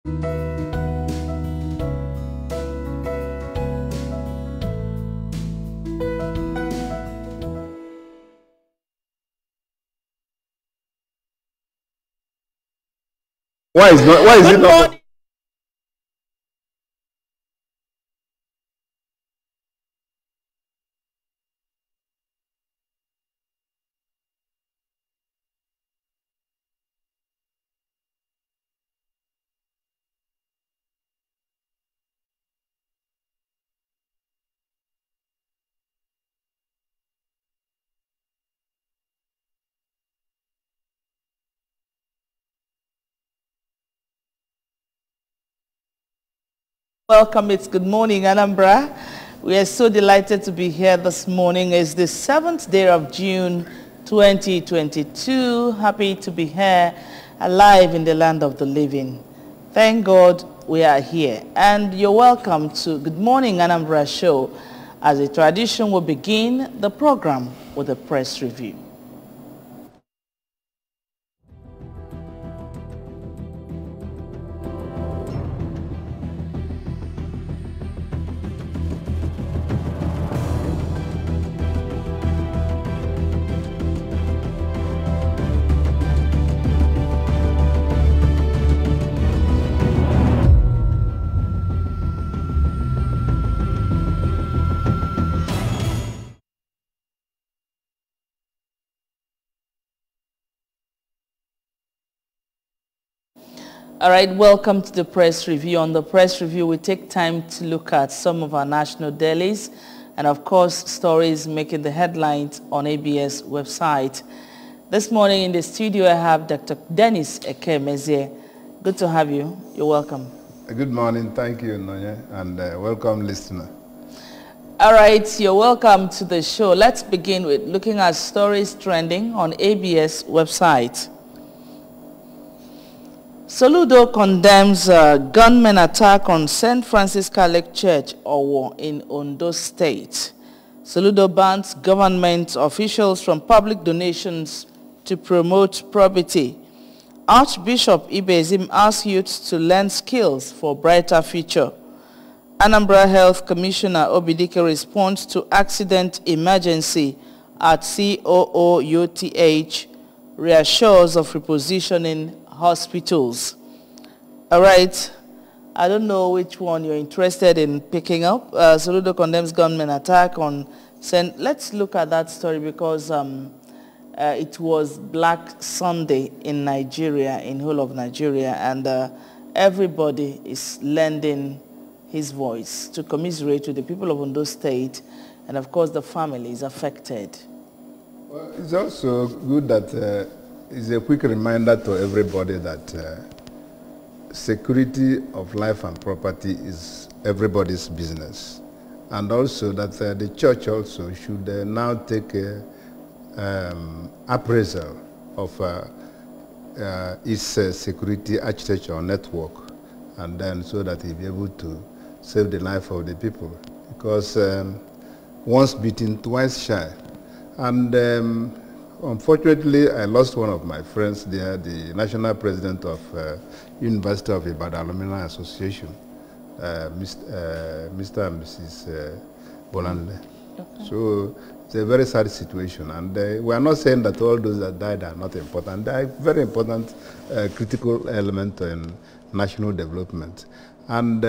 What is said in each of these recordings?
Why is it not? Welcome, it's Good Morning, Anambra. We are so delighted to be here this morning. It's the 7th day of June 2022. Happy to be here, alive in the land of the living. Thank God we are here. And you're welcome to Good Morning, Anambra show. As a tradition, we'll begin the program with a press review. All right, welcome to the press review. On the press review, we take time to look at some of our national dailies and, of course, stories making the headlines on ABS website. This morning in the studio, I have Dr. Dennis Ekemezie. Good to have you. You're welcome. Good morning. Thank you, Nonya, and welcome, listener. All right, you're welcome to the show. Let's begin with looking at stories trending on ABS website. Soludo condemns gunmen attack on St. Francis Catholic Church Owo in Ondo State. Soludo bans government officials from public donations to promote probity. Archbishop Ibezim asks youth to learn skills for brighter future. Anambra Health Commissioner Obidike responds to accident emergency at COOUTH, reassures of repositioning hospitals. All right, I don't know which one you're interested in picking up. Soludo condemns gunmen attack on St. Let's look at that story because it was Black Sunday in Nigeria, in whole of Nigeria, and everybody is lending his voice to commiserate with the people of Ondo State and, of course, the families affected. Well, it's also good that it's a quick reminder to everybody that security of life and property is everybody's business. And also that the church also should now take appraisal of its security architecture network, and then so that he'll be able to save the life of the people. Because once beaten, twice shy. And unfortunately, I lost one of my friends there, the national president of University of Ibadan Alumni Association, Mr. and Mrs. Bolanle. Okay. So it's a very sad situation, and we are not saying that all those that died are not important. They are very important, critical element in national development. And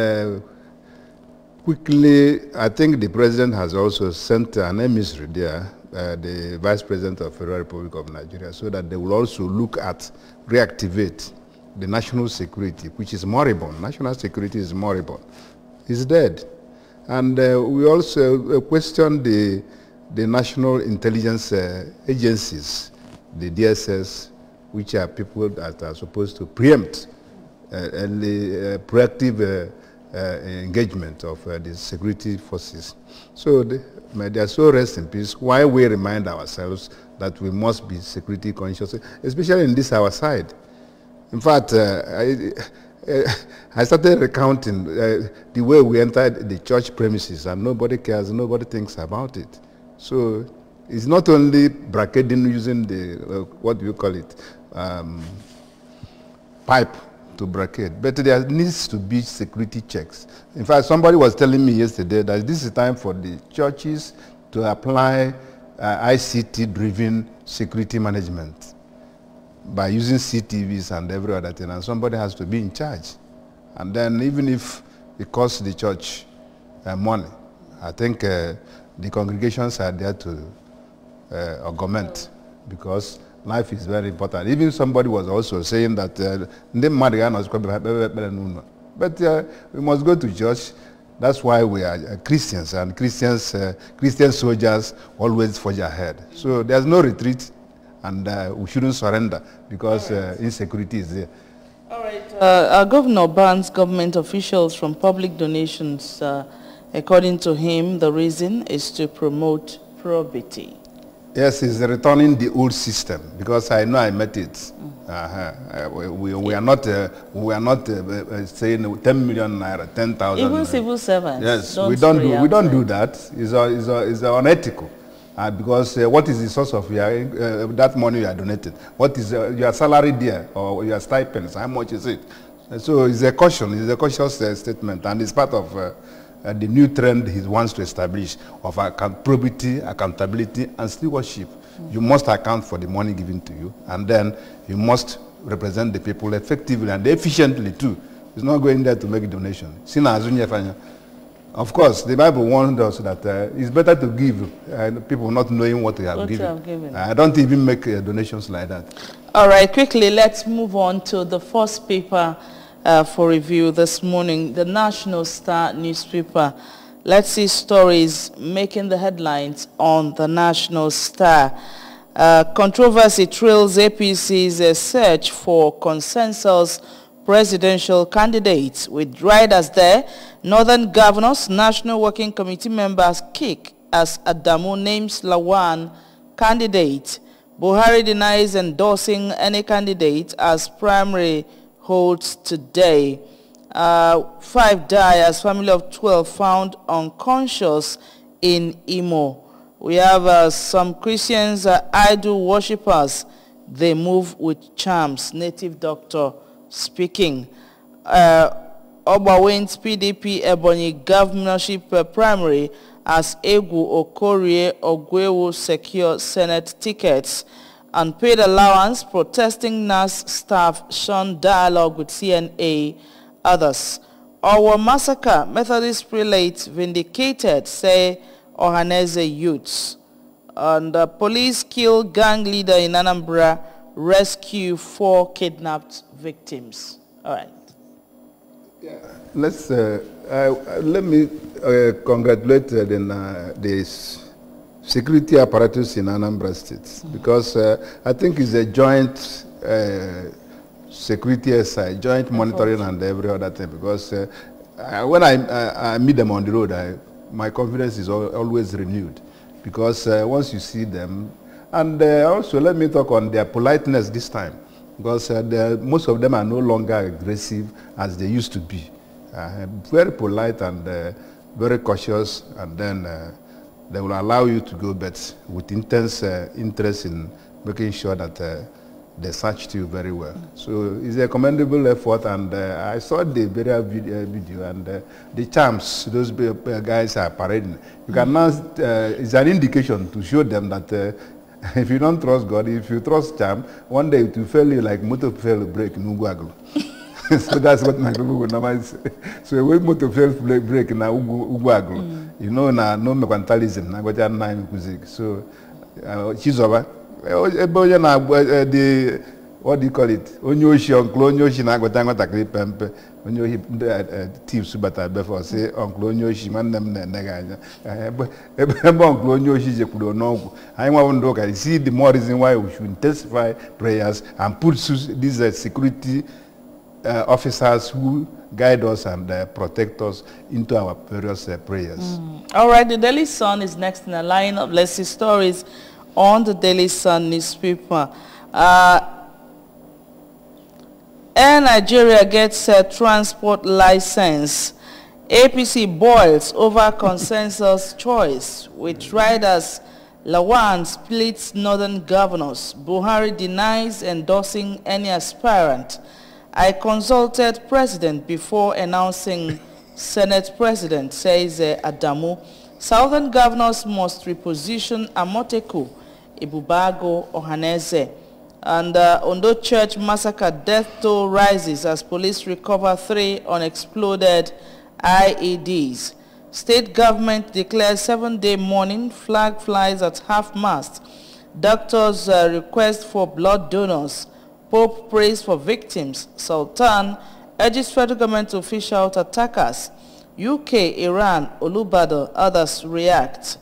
quickly, I think the president has also sent an emissary there, the Vice President of the Federal Republic of Nigeria, so that they will also look at, reactivate the national security, which is moribund. National security is moribund. It's dead. And we also question the national intelligence agencies, the DSS, which are people that are supposed to preempt and the proactive engagement of the security forces. So may their soul rest in peace, while we remind ourselves that we must be security conscious, especially in this our side. In fact, I started recounting the way we entered the church premises, and nobody cares, nobody thinks about it. So it's not only bracketing using the, what do you call it, pipe to blockade. But there needs to be security checks. In fact, somebody was telling me yesterday that this is time for the churches to apply ICT-driven security management by using CTVs and every other thing, and somebody has to be in charge. And then even if it costs the church money, I think the congregations are there to augment, because life is very important. Even somebody was also saying that but we must go to church. That's why we are Christians, and Christian soldiers always forge ahead. So there's no retreat, and we shouldn't surrender, because insecurity is there. All right. Our governor bans government officials from public donations. According to him, the reason is to promote probity. Yes, he's returning the old system, because I know I met it. We are not saying 10 million naira, 10,000. Even civil servants. Yes, we don't do that. It's unethical, because what is the source of that money you are donating? What is your salary there, or your stipends? How much is it? So it's a caution. It's a cautious statement, and it's part of the new trend he wants to establish of probity, accountability, and stewardship. You must account for the money given to you, and then you must represent the people effectively and efficiently too. It's not going there to make a donation. Of course, the Bible warned us that it's better to give people not knowing what they have given. I don't even make donations like that. All right, quickly, let's move on to the first paper for review this morning, the National Star newspaper. Let's see stories making the headlines on the National Star. Controversy trails APC's search for consensus presidential candidates. With riders there, Northern Governors, National Working Committee members kick as Adamu names Lawan candidate. Buhari denies endorsing any candidate as primary holds today. 5 die as family of 12 found unconscious in Imo. We have some Christians idol worshippers. They move with charms. Native doctor speaking. Obawin's PDP Ebonyi governorship primary as Egu Okorie Ogwewu secure Senate tickets. Unpaid allowance, protesting NAS staff shun dialogue with CNA, others. Our massacre, Methodist prelates vindicated, say Ohaneze youths. And police kill gang leader in Anambra, rescue 4 kidnapped victims. All right. Yeah. Let's let me congratulate this security apparatus in Anambra State, because I think it's a joint security SI, joint monitoring and every other thing, because when I meet them on the road, my confidence is always renewed, because once you see them, and also let me talk on their politeness this time, because most of them are no longer aggressive as they used to be. Very polite and very cautious, and then they will allow you to go, but with intense interest in making sure that they searched you very well. So it's a commendable effort, and I saw the burial video, and the charms those guys are parading. You can now, it's an indication to show them that if you don't trust God, if you trust charm, one day it will fail you like motor fail break in Uguaglu. So that's what my people would normally say. So when motor fail break in Uguaglu, you know, no mercantilism, na got nine music. So she's over. The what do you call it? Onyoshi uncle Onyoshi na got takri pempe. Onyoshi tips but before say uncle Onyoshi man them nega. Uncle Onyoshi je kudo no. I want to see the more reason why we should intensify prayers and put these security officers who guide us and protect us into our various prayers. All right, the Daily Sun is next in the lineup. Let's see stories on the Daily Sun newspaper. Air Nigeria gets a transport license. APC boils over consensus choice. With riders, Lawan splits Northern Governors. Buhari denies endorsing any aspirant. I consulted President before announcing Senate President, says Adamu. Southern governors must reposition Amoteku, Ibubago, Ohaneze. And Ondo Church massacre death toll rises as police recover 3 unexploded IEDs. State government declares 7-day mourning, flag flies at half-mast. Doctors request for blood donors. Pope prays for victims. Sultan urges federal government officials to attackers. UK, Iran, Olubado, others react.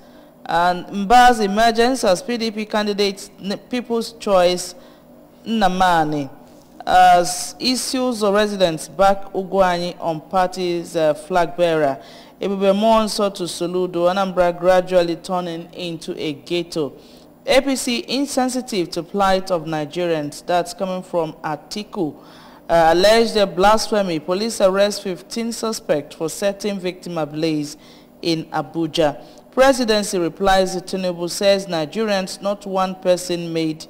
And Mba's emergence as PDP candidate, People's Choice, Nnamani, as issues of residents back Ugwani on party's flag bearer. Ebube Monso to Soludo, Anambra gradually turning into a ghetto. APC insensitive to plight of Nigerians. That's coming from Atiku. Alleged blasphemy. Police arrest 15 suspects for setting victim ablaze in Abuja. Presidency replies to Tinubu, says Nigerians, not one person made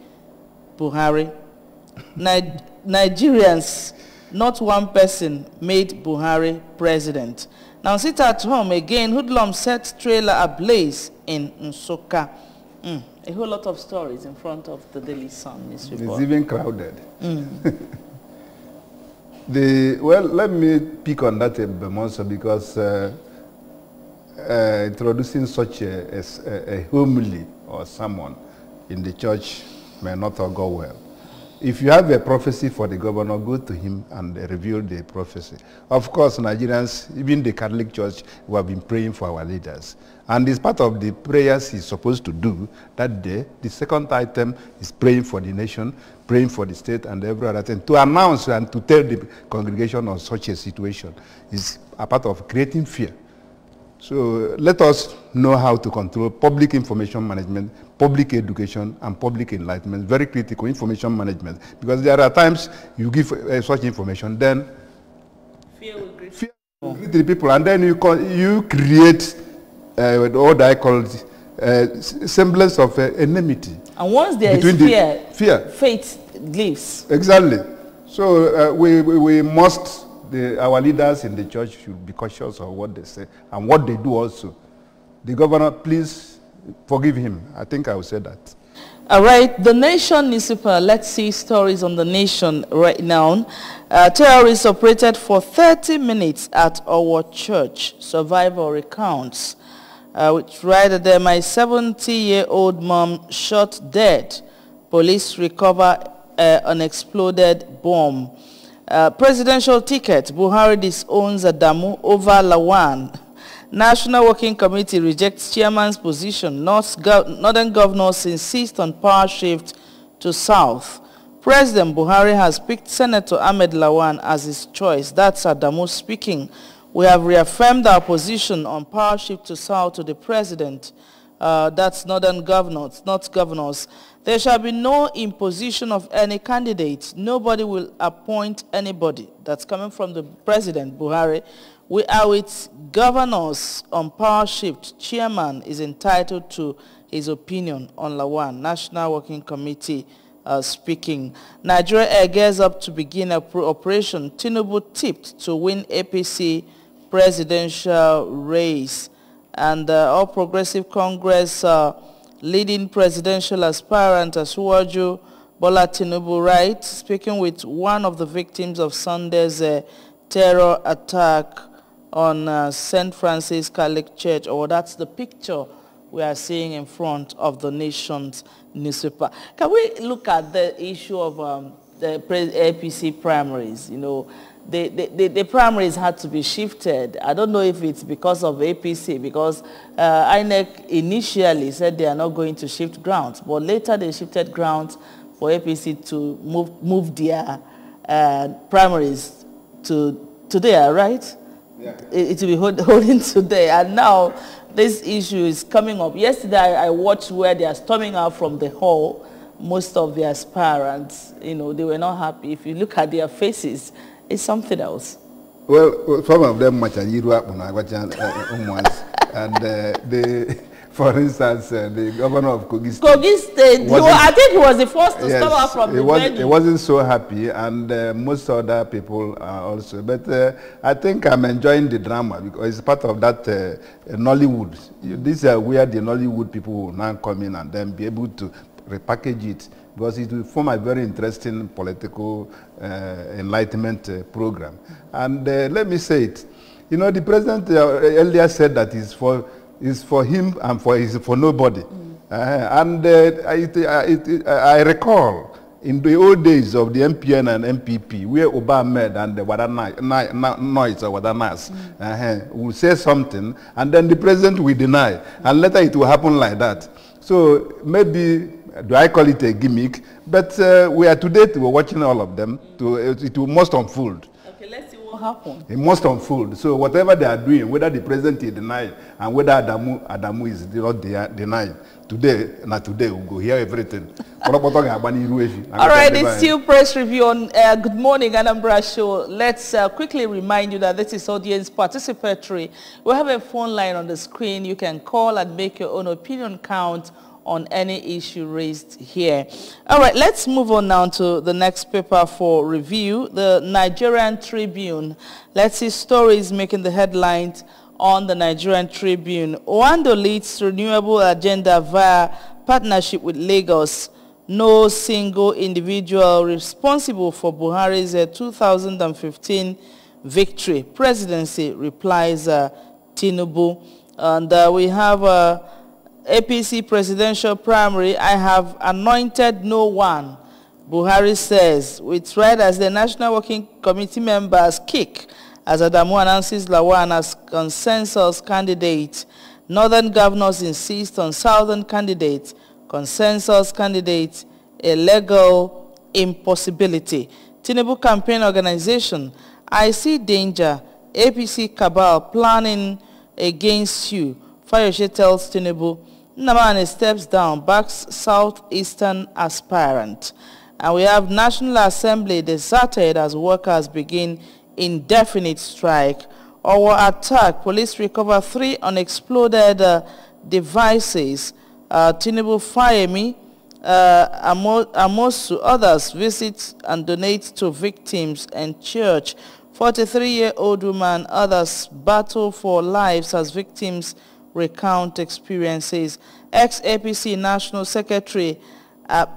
Buhari. Nigerians, not one person made Buhari president. Now sit at home again. Hoodlum set trailer ablaze in Nsukka. A whole lot of stories in front of the Daily Sun newspaper. It's even crowded. Well, let me pick on that a bit more because introducing such a homily or sermon in the church may not go well. If you have a prophecy for the governor, go to him and reveal the prophecy. Of course, Nigerians, even the Catholic Church, we have been praying for our leaders. And it's part of the prayers he's supposed to do that day. The second item is praying for the nation, praying for the state and every other thing. To announce and to tell the congregation of such a situation is a part of creating fear. So let us know how to control public information management, public education, and public enlightenment. Very critical information management. Because there are times you give such information, then fear will greet the people, and then you create what I call semblance of enmity. And once there is fear, faith lives. Exactly. So we must. Our leaders in the church should be cautious of what they say and what they do also. The governor, please forgive him. I think I will say that. All right, the Nation newspaper. Let's see stories on the Nation right now. Terrorists operated for 30 minutes at our church. Survivor recounts. Which right there, my 70-year-old mom shot dead. Police recover an exploded bomb. Presidential ticket, Buhari disowns Adamu over Lawan. National Working Committee rejects chairman's position. Northern governors insist on power shift to south. President Buhari has picked Senator Ahmed Lawan as his choice. That's Adamu speaking. We have reaffirmed our position on power shift to south to the president. That's northern governors, not governors. There shall be no imposition of any candidate. Nobody will appoint anybody. That's coming from the President Buhari. We are with governors on power shift. Chairman is entitled to his opinion on Lawan. National Working Committee speaking. Nigeria Air gears up to begin operation. Tinubu tipped to win APC presidential race. And All Progressive Congress leading presidential aspirant Asuwaju Bola Tinubu, right, speaking with one of the victims of Sunday's terror attack on St. Francis Catholic Church. That's the picture we are seeing in front of the Nation's newspaper. Can we look at the issue of the APC primaries? You know, the primaries had to be shifted. I don't know if it's because of APC, because INEC initially said they are not going to shift grounds, but later they shifted grounds for APC to move their primaries to there, right? Yeah. It will be holding today, and now this issue is coming up. Yesterday I watched where they are storming out from the hall. Most of the aspirants, you know, they were not happy. If you look at their faces, it's something else. Well, some of them much and For instance, the governor of Kogi State. Kogi State, I think he was the first to stop her from the venue. He wasn't so happy, and most other people are also. But I think I'm enjoying the drama because it's part of that Nollywood. This is where the Nollywood people will now come in and then be able to repackage it, because it will form a very interesting political enlightenment program. And let me say it. You know, the president earlier said that it's for him and for nobody. I recall in the old days of the MPN and MPP, where Obama and the Noise or Wadanas will say something, and then the president will deny, and later it will happen like that. So maybe, do I call it a gimmick? But we're watching all of them. It will must unfold. Okay, let's see what happens. It must unfold. So whatever they are doing, whether the president is denying and whether Adamu is not denying, today we'll go hear everything. All right, it's still press review on Good Morning Anambra Show. Let's quickly remind you that this is audience participatory. We have a phone line on the screen. You can call and make your own opinion count on any issue raised here. All right, let's move on now to the next paper for review, the Nigerian Tribune. Let's see stories making the headlines on the Nigerian Tribune. Oando leads renewable agenda via partnership with Lagos. No single individual responsible for Buhari's 2015 victory. Presidency, replies Tinubu. And we have APC presidential primary. I have anointed no one, Buhari says, with right as the National Working Committee members kick as Adamu announces Lawan as consensus candidate. Northern governors insist on southern candidate. Consensus candidate, a legal impossibility. Tinubu campaign organization, I see danger. APC cabal planning against you. Fayoshe tells Tinubu, Nnamani steps down, backs southeastern aspirant. And we have National Assembly deserted as workers begin indefinite strike. Our attack, police recover 3 unexploded devices. Tinubu Fayemi, Amosu, others visit and donate to victims and church. 43-year-old woman, others battle for lives as victims recount experiences. Ex-APC National Secretary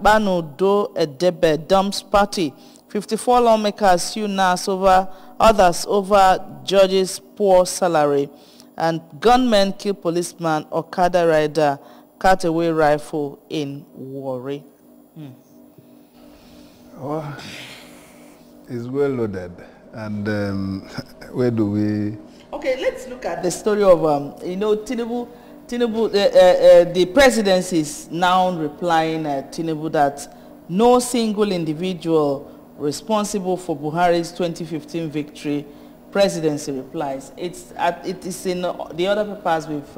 Banu Do Edebe dumps party. 54 lawmakers sue NAS over others over judges' poor salary. And gunmen kill policeman, Okada rider, cut away rifle in Warri. Oh, it's well loaded. And where do we... Okay, let's look at the story of, Tinubu, the presidency is now replying Tinubu that no single individual responsible for Buhari's 2015 victory. Presidency replies. It is in the other papers we've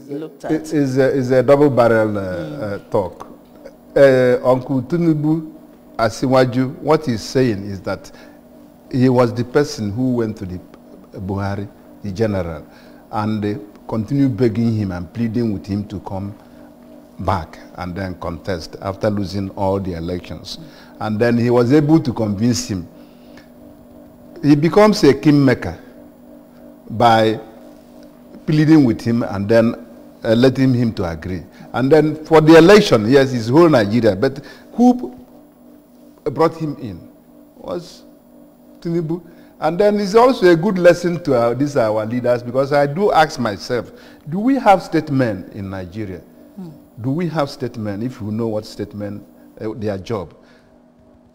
looked at. It is a double-barrel talk. Uncle Tinubu Asiwaju, what he's saying is that he was the person who went to the Buhari, the general, and continued begging him and pleading with him to come back and then contest after losing all the elections. And then he was able to convince him. He becomes a kingmaker by pleading with him and then letting him to agree. And then for the election, yes, it's whole Nigeria, but who brought him in was Tinubu. And then it's also a good lesson to our leaders, because I do ask myself, do we have statesmen in Nigeria? Do we have statesmen, if you know what statesmen, their job?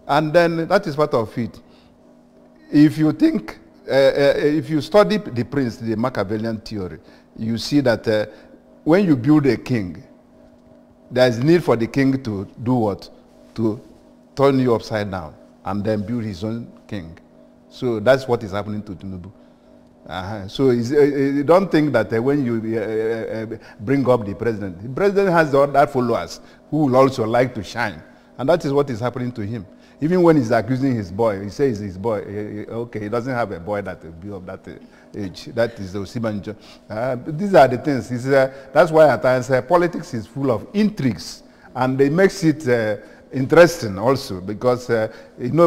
And then that is part of it. If you think, if you study the Prince, the Machiavellian theory, you see that when you build a king, there is need for the king to do what? To turn you upside down and then build his own king. So that's what is happening to Tinubu. So you don't think that when you bring up the president has other followers who will also like to shine. And that is what is happening to him. Even when he's accusing his boy, he says his boy, okay, he doesn't have a boy that will be of that age. That is Osibanjo. These are the things. That's why at times politics is full of intrigues, and it makes it interesting also, because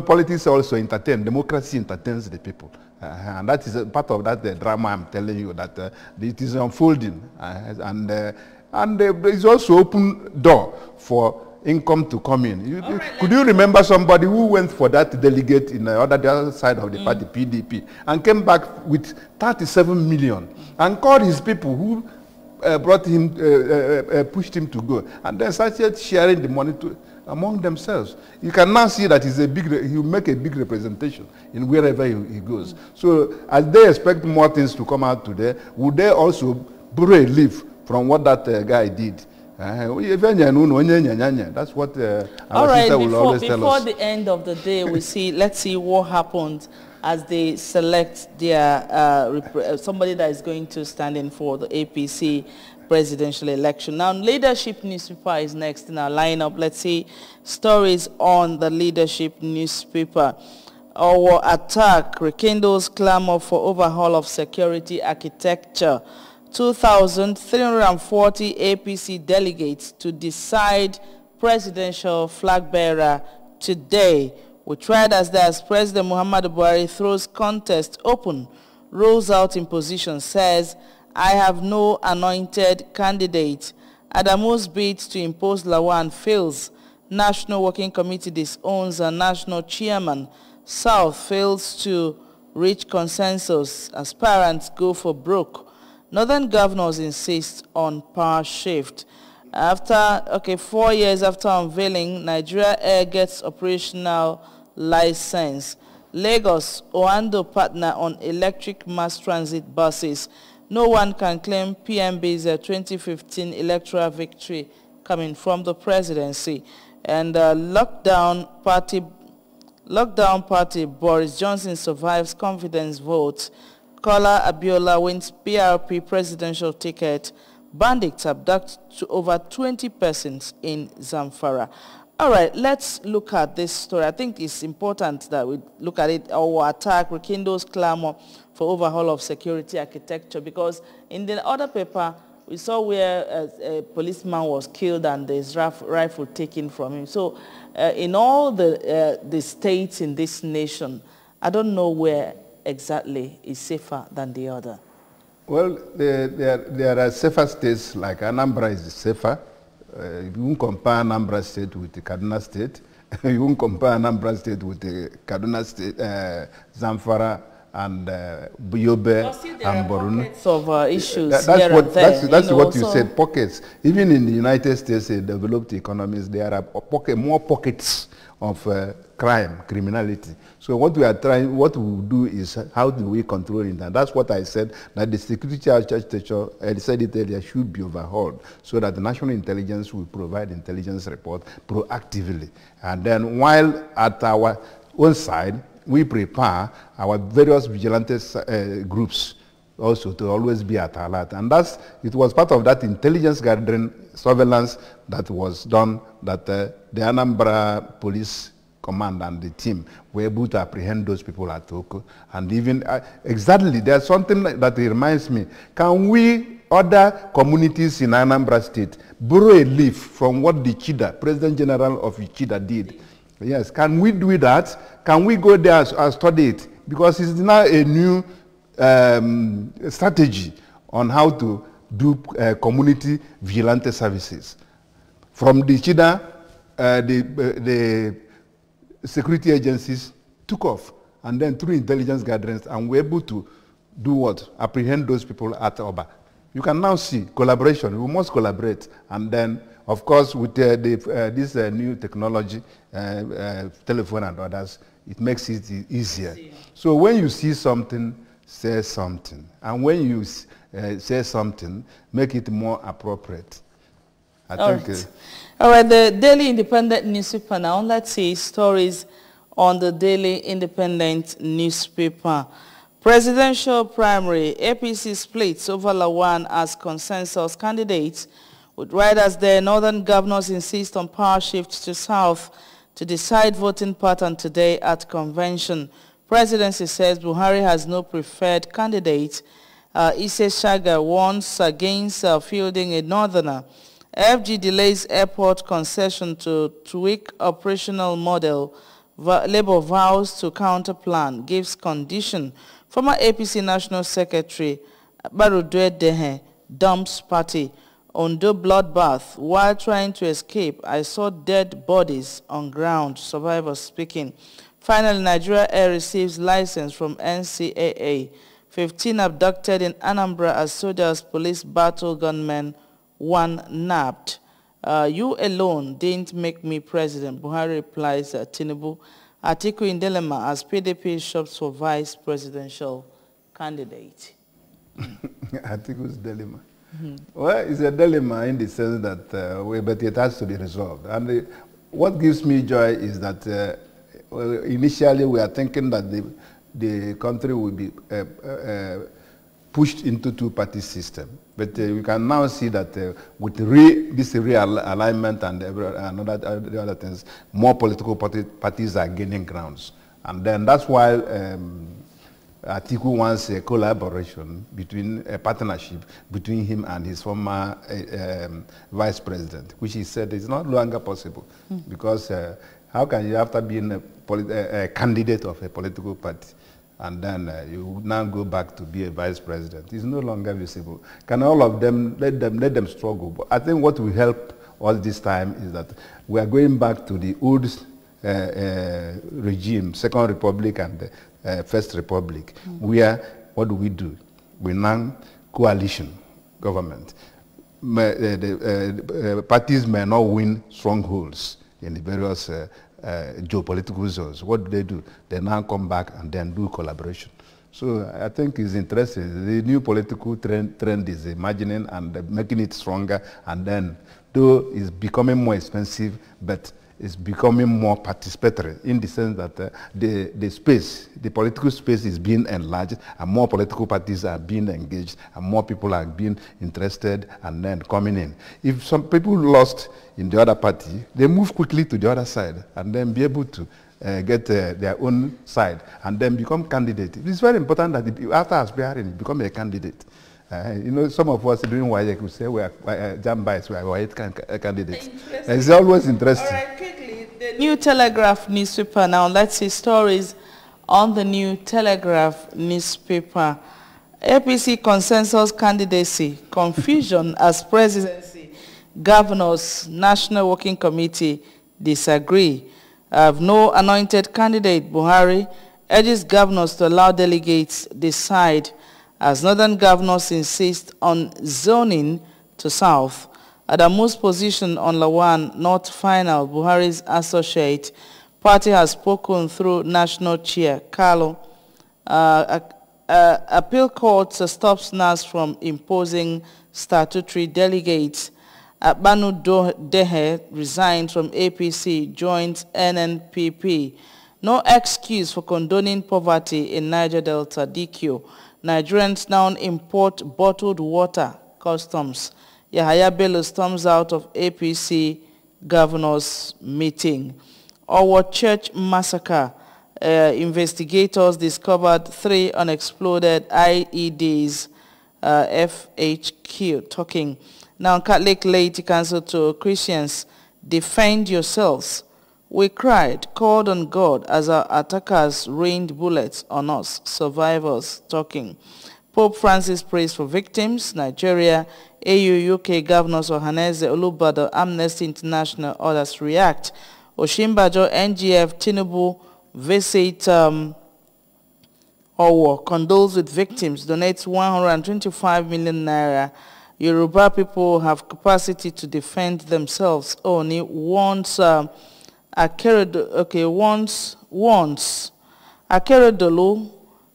politics also entertain. Democracy entertains the people. And that is a part of that drama I'm telling you, that it is unfolding. And it's also open door for income to come in. Could you remember somebody who went for that delegate in the other side of the party, PDP, and came back with 37 million and called his people who brought him, pushed him to go, and then started sharing the money among themselves? You can now see that he will make a big representation in wherever he goes. So as they expect more things to come out today, would they also borrow a leaf from what that guy did? That's what our sister will always tell us. Before the end of the day, let's see what happens as they select their somebody that is going to stand in for the APC presidential election. Now, leadership newspaper is next in our lineup. Let's see stories on the leadership newspaper. Our attack rekindles clamor for overhaul of security architecture. 2,340 APC delegates to decide presidential flag bearer today. We tried as President Muhammadu Buhari throws contest open, rolls out imposition, says, I have no anointed candidate. Adamu's bid to impose Lawan fails. National Working Committee disowns a national chairman. South fails to reach consensus. Aspirants go for broke. Northern governors insist on power shift. 4 years after unveiling, Nigeria Air gets operational license. Lagos, Oando partner on electric mass transit buses. No one can claim PMB's 2015 electoral victory coming from the presidency. And lockdown party Boris Johnson survives confidence vote. Kola Abiola wins PRP presidential ticket. Bandits abduct to over 20 persons in Zamfara. All right, let's look at this story. I think it's important that we look at it. Our attack rekindles clamor for overhaul of security architecture, because in the other paper, we saw where a policeman was killed and his rifle taken from him. So in all the states in this nation, I don't know where exactly is safer than the other. Well, there are safer states, like Anambra is safer. You won't compare Anambra State with the Kaduna State. You won't compare Anambra State with the Kaduna State, Zamfara, and Buyobe and Borno. Pockets of issues that's what you said, pockets. Even in the United States, developed economies, there are more pockets of crime, criminality. So what we do is, how do we control it? And that's what I said, that the security architecture, I said it earlier, should be overhauled, so that the national intelligence will provide intelligence report proactively. And then while at our own side, we prepare our various vigilante groups also to always be at alert. And it was part of that intelligence gathering surveillance that was done, that the Anambra Police Command and the team were able to apprehend those people at Oko. And even, exactly, there's something that reminds me. Can we, other communities in Anambra State, borrow a leaf from what the Chida, President General of Chida, did? Yes, can we do that? Can we go there and study it? Because it's now a new strategy on how to do community vigilante services. From the Chida, the security agencies took off, and then through intelligence gatherings, and we're able to do what? Apprehend those people at Oba. You can now see collaboration. We must collaborate, and then, of course, with this new technology, telephone and others, it makes it easier. So when you see something, say something. And when you say something, make it more appropriate. All right, the Daily Independent newspaper now. Let's see stories on the Daily Independent newspaper. Presidential primary, APC splits over Lawan as consensus candidates. With riders there, northern governors insist on power shift to south. to decide voting pattern today at convention. Presidency says Buhari has no preferred candidate. Isse Shaga warns against fielding a northerner. FG delays airport concession to tweak operational model. Labour vows to counter plan, gives condition. Former APC National Secretary Barudwe Dehe dumps party. Ondo bloodbath. While trying to escape, I saw dead bodies on ground. Survivors speaking. Finally, Nigeria Air receives license from NCAA. 15 abducted in Anambra as soldiers police battle gunmen, 1 nabbed. You alone didn't make me president, Buhari replies Tinubu. Atiku in dilemma as PDP shops for vice presidential candidate. Atiku's dilemma. Well, it's a dilemma in the sense that, but it has to be resolved. And what gives me joy is that initially we are thinking that the country will be pushed into two-party system. But we can now see that with this realignment and the other things, more political parties are gaining grounds. And then that's why Atiku wants a collaboration, a partnership between him and his former vice president, which he said is no longer possible. Because how can you, after being a candidate of a political party, and then you now go back to be a vice president? It's no longer visible. Can all of them, let them struggle. But I think what will help all this time is that we are going back to the old regime, Second Republic and First Republic, where, what do? We now coalition government. The parties may not win strongholds in the various geopolitical zones. What do? They now come back and then do collaboration. So I think it's interesting. The new political trend is imagining and making it stronger, and then, though it's becoming more expensive, but it's becoming more participatory in the sense that the political space is being enlarged, and more political parties are being engaged, and more people are being interested and then coming in. If some people lost in the other party, they move quickly to the other side and then be able to get their own side and then become candidate. It's very important that after aspiring, become a candidate. You know, some of us during WAEC could say we are jam bias, we are WAEC candidates. It's always interesting. All right, quickly, the New Telegraph newspaper now. Let's see stories on the New Telegraph newspaper. APC consensus candidacy, confusion as presidency. Governors, National Working Committee disagree. Have no anointed candidate. Buhari urges governors to allow delegates decide as northern governors insist on zoning to south. Adamu's position on Lawan not final. Buhari's associate party has spoken through national chair Carlo. Appeal court stops NAS from imposing statutory delegates. Banu Dehe resigned from APC, joins NNPP. No excuse for condoning poverty in Niger Delta, DQ. Nigerians now import bottled water, customs. Yahaya Bello storms out of APC governors meeting. Our church massacre. Investigators discovered 3 unexploded IEDs. FHQ talking. Now, Catholic laity counsel to Christians, defend yourselves. We cried, called on God as our attackers rained bullets on us. Survivors talking. Pope Francis prays for victims. Nigeria, AU, UK governors Ohaneze, Olubado, Amnesty International, others react. Oshimbajo, NGF, Tinubu visit Owo, condoles with victims, donates 125 million naira. Yoruba people have capacity to defend themselves. Only once Akeredolu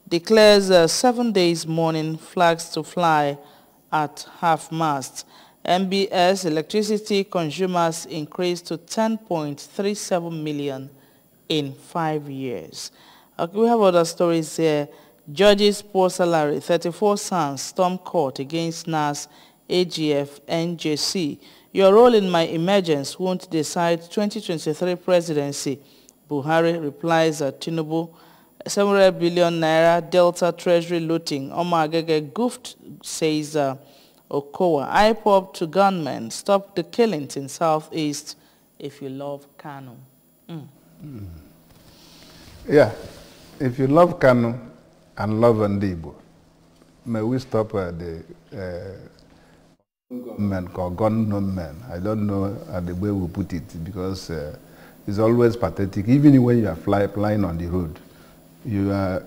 declares 7 days mourning, flags to fly at half-mast. MBS electricity consumers increased to 10.37 million in 5 years. Okay, we have other stories here. Judges' poor salary, 34 sons storm court against NAS, AGF, NJC. Your role in my emergence won't decide 2023 presidency. Buhari replies Tinubu. 700 billion naira Delta Treasury looting. Omar Agege goofed, says Okowa. IPOB to gunmen. Stop the killings in Southeast if you love Kanu. Yeah, if you love Kanu and love Ndibo, may we stop the gunmen or gunmen. I don't know the way we put it, because it's always pathetic. Even when you are flying on the road, you are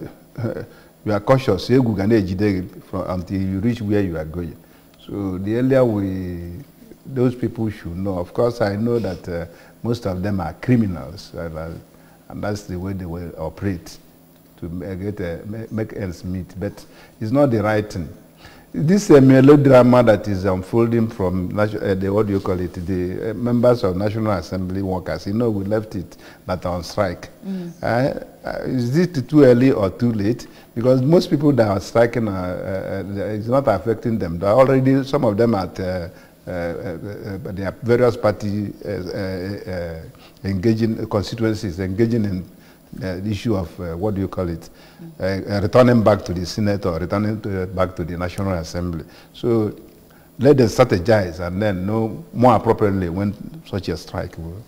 cautious until you reach where you are going. So the earlier those people should know. Of course, I know that most of them are criminals, and that's the way they will operate to make ends meet. But it's not the right thing. This melodrama that is unfolding from the members of National Assembly workers, we left it that are on strike. Is it too early or too late? Because most people that are striking, it's not affecting them. They're already, some of them at their various party constituencies engaging in the issue of returning back to the Senate or returning back to the National Assembly. So let them strategize and then know more appropriately when such a strike will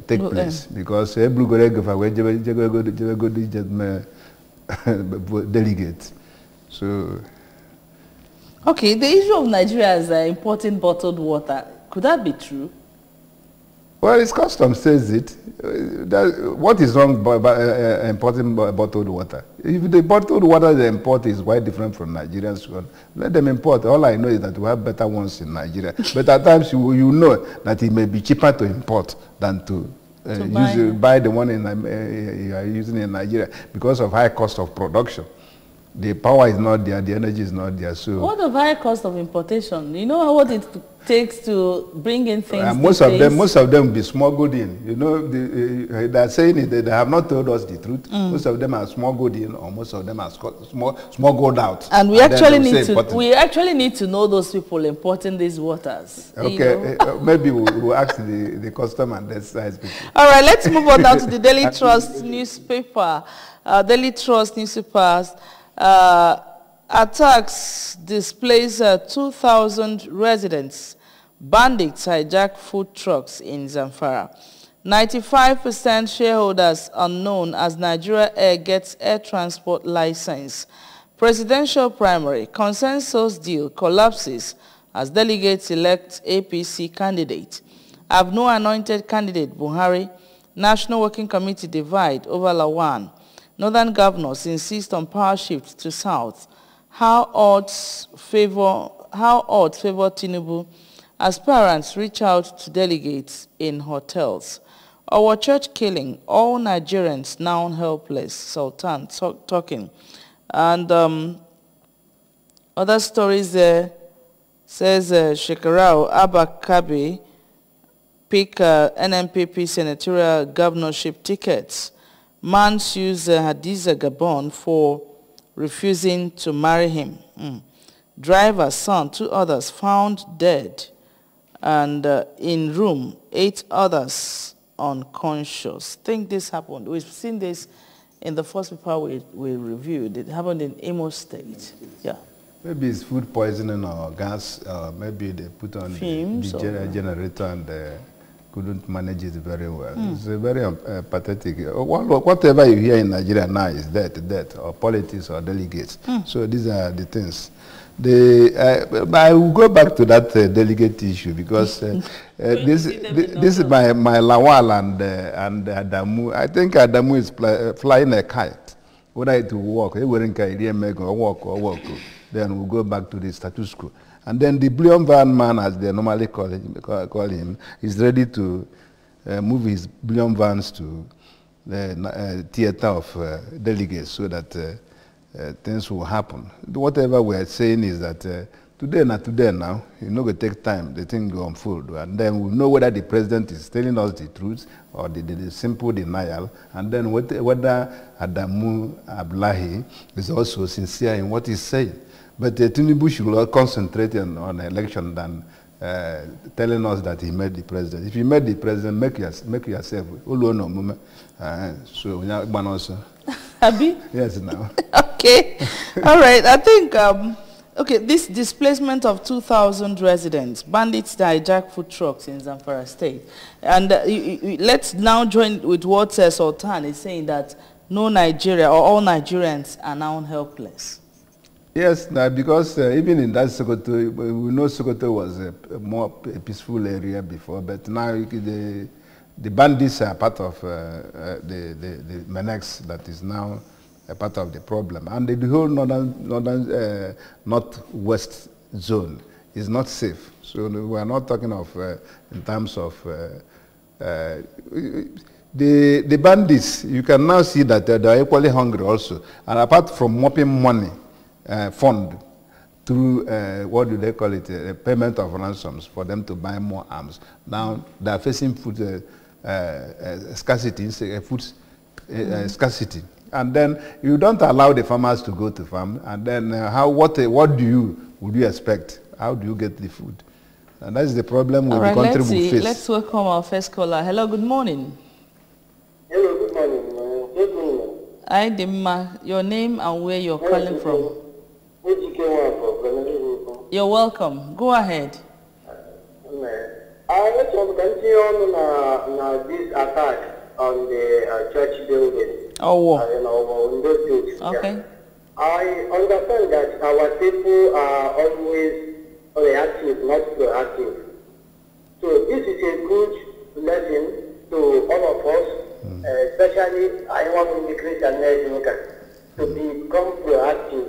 take place. Because delegates. So. Okay, the issue of Nigeria is importing bottled water. Could that be true? Well, its customs says it. What is wrong by importing bottled water? If the bottled water they import is quite different from Nigerians, let them import. All I know is that we have better ones in Nigeria. But at times you know that it may be cheaper to import than to buy the one you are using in Nigeria because of high cost of production. The power is not there, the energy is not there. So what of high cost of importation? You know what it takes to bring in things. Most of them be smuggled in. They are saying it. They have not told us the truth. Most of them are smuggled in, or most of them are smuggled out. And we actually need to know those people importing these waters. Okay, maybe we'll ask the customer and the size people. All right, let's move on now to the Daily Trust newspaper. Daily Trust newspapers. Attacks displace 2,000 residents. Bandits hijack food trucks in Zamfara. 95% shareholders unknown as Nigeria Air gets air transport license. Presidential primary consensus deal collapses as delegates elect APC candidate. Have no anointed candidate Buhari. National Working Committee divide over Lawan. Northern governors insist on power shift to south. How odds favor Tinubu? Aspirants reach out to delegates in hotels. Our church killing, all Nigerians now helpless. Sultan talking. And other stories there says Shekarau Abakabi pick NNPP senatorial governorship tickets. Man sues Hadiza Gabon for refusing to marry him. Driver's son, 2 others found dead. And in room, 8 others unconscious. Think this happened. We've seen this in the first paper we reviewed. It happened in Imo State. Yeah. Maybe it's food poisoning or gas. Maybe they put on the generator and couldn't manage it very well. It's very pathetic. Whatever you hear in Nigeria now is death, or politics, or delegates. So these are the things. I will go back to that delegate issue because this is my Lawal and Adamu. I think Adamu is flying a kite. Whether it will work, then we'll go back to the status quo. And then the Billion Van man, as they normally call him, is ready to move his Billion Vans to the theater of delegates so that things will happen. Whatever we are saying is that today now, you know, it take time, the thing will unfold. And then we'll know whether the president is telling us the truth or the simple denial. And then whether Adamu Abdullahi is also sincere in what he's saying. But Tinubu should concentrate on election than telling us that he met the president. If you met the president, make yourself. So, Abi? Yes, now. Okay. All right. I think, okay, this displacement of 2,000 residents, bandits hijack food trucks in Zamfara State. And let's now join with what Sultan is saying, that no Nigeria or all Nigerians are now helpless. Yes, because even in that Sokoto, we know Sokoto was a more peaceful area before, but now the bandits are part of the Menex that is now a part of the problem. And the whole northwest zone is not safe. So we are not talking of in terms of the bandits. You can now see that they are equally hungry also. And apart from mopping money, fund through, what do they call it, payment of ransoms for them to buy more arms. Now they are facing food scarcity, scarcity. And then you don't allow the farmers to go to farm. And then what would you expect? How do you get the food? And that's the problem with the country we face. Let's welcome our first caller. Hello, good morning. Hello, good morning. Good morning. Hi, Dimma. Your name and where you're calling from. You're welcome. Go ahead. I want to continue on this attack on the church building. Oh, in those days. okay. Yeah. I understand that our people are always reactive, not proactive. So this is a good lesson to all of us, especially I want to be Christian to become proactive.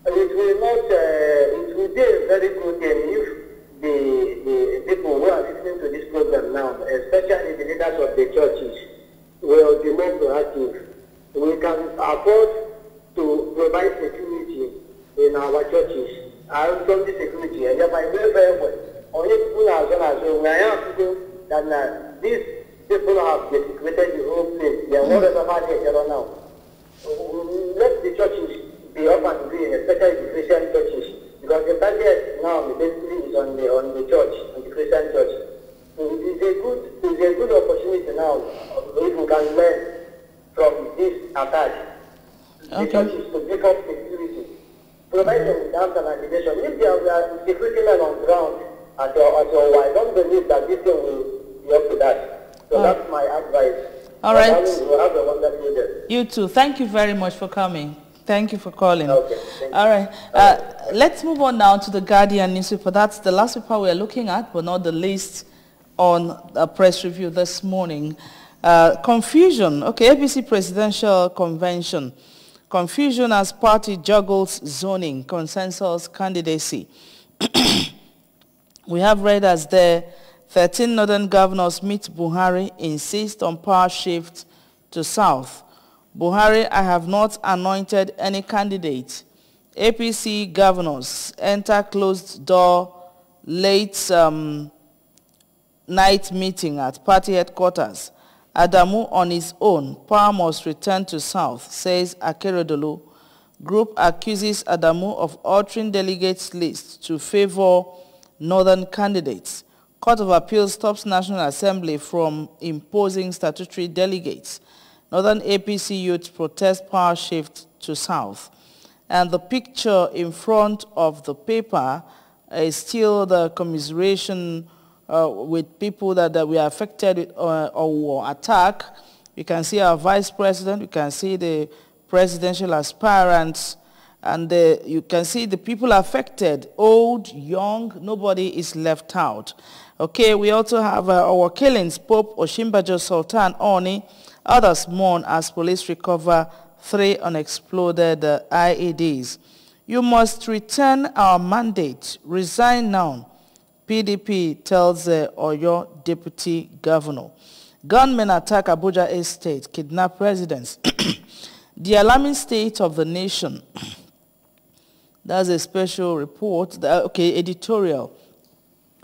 It will not. It will be a very good thing if the people who are listening to this program now, especially the leaders of the churches, will be more proactive. We can afford to provide security in our churches. I don't need security. And by very well. Only people are going to say, I have people that these people have desecrated the whole place. They are not about it now. Let the churches be up and green, especially the Christian churches, because the target now basically is on the church, on the Christian church. So it is a good opportunity now if we can learn from this attack. The churches to pick up security, provide them with arms and ammunition. If there are security men on ground at your I don't believe that this thing will be up to that. So that's my advice. All right. We'll have a wonderful day. You too. Thank you very much for coming. Thank you for calling. Okay. All right. Let's move on now to the Guardian newspaper. That's the last paper we're looking at, but not the least on a press review this morning. Confusion. Okay, APC Presidential Convention. Confusion as party juggles zoning, consensus candidacy. We have read as there, 13 northern governors meet Buhari, insist on power shift to south. Buhari, I have not anointed any candidate. APC governors enter closed door late night meeting at party headquarters. Adamu on his own, power must return to south, says Akeredolu. Group accuses Adamu of altering delegates list to favor northern candidates. Court of Appeal stops National Assembly from imposing statutory delegates. Northern APC youth protest power shift to south. And the picture in front of the paper is still the commiseration with people that were affected with or attack. You can see our vice president, you can see the presidential aspirants, and you can see the people affected, old, young, nobody is left out. Okay, we also have our killings, Pope Oshimbajo Sultan Oni. Others mourn as police recover 3 unexploded IEDs. You must return our mandate. Resign now, PDP tells Oyo deputy governor. Gunmen attack Abuja estate, kidnap residents. The alarming state of the nation. That's a special report, editorial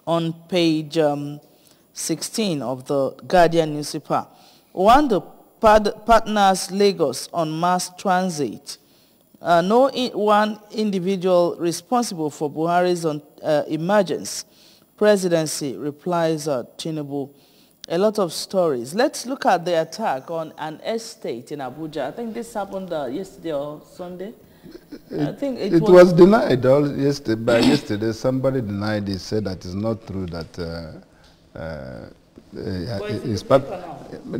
on page 16 of the Guardian newspaper. Rwanda partners Lagos on mass transit. No one individual responsible for Buhari's emergence. presidency, replies Tinubu. A lot of stories. Let's look at the attack on an estate in Abuja. I think this happened yesterday or Sunday. I think it was denied yesterday. By yesterday, somebody denied it, said that it's not true that the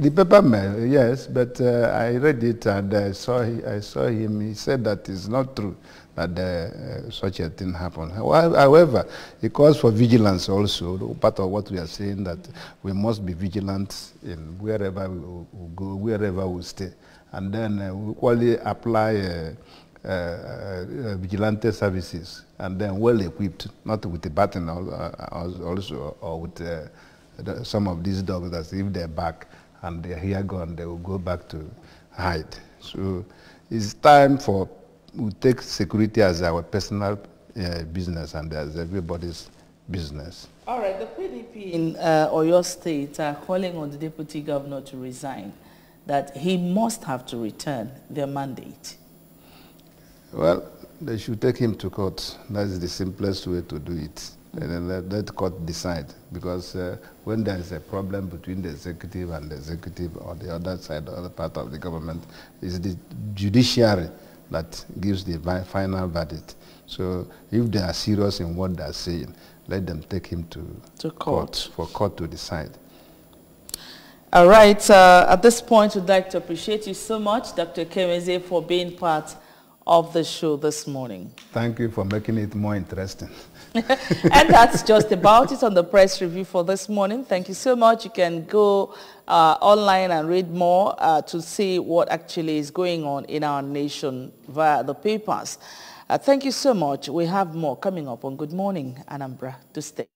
paper, yes, but I read it and I saw him. He said that it's not true that such a thing happened. However, it calls for vigilance also. Part of what we are saying, that we must be vigilant in wherever we go, wherever we stay, and then we equally apply vigilante services, and then well equipped, not with a baton also, or with some of these dogs that if they're back and they're here gone, they will go back to hide. So it's time for we take security as our personal business and as everybody's business. All right, the PDP in Oyo State are calling on the deputy governor to resign, that he must have to return their mandate. Well, they should take him to court. That's the simplest way to do it. And then let court decide, because when there is a problem between the executive and the executive or the other side, the other part of the government, it's the judiciary that gives the final verdict. So if they are serious in what they are saying, let them take him to court for court to decide. All right. At this point, we'd like to appreciate you so much, Dr. Kemeze, for being part of the show this morning. Thank you for making it more interesting. And that's just about it on the press review for this morning. Thank you so much. You can go online and read more to see what actually is going on in our nation via the papers. Thank you so much. We have more coming up on Good Morning Anambra. To stay.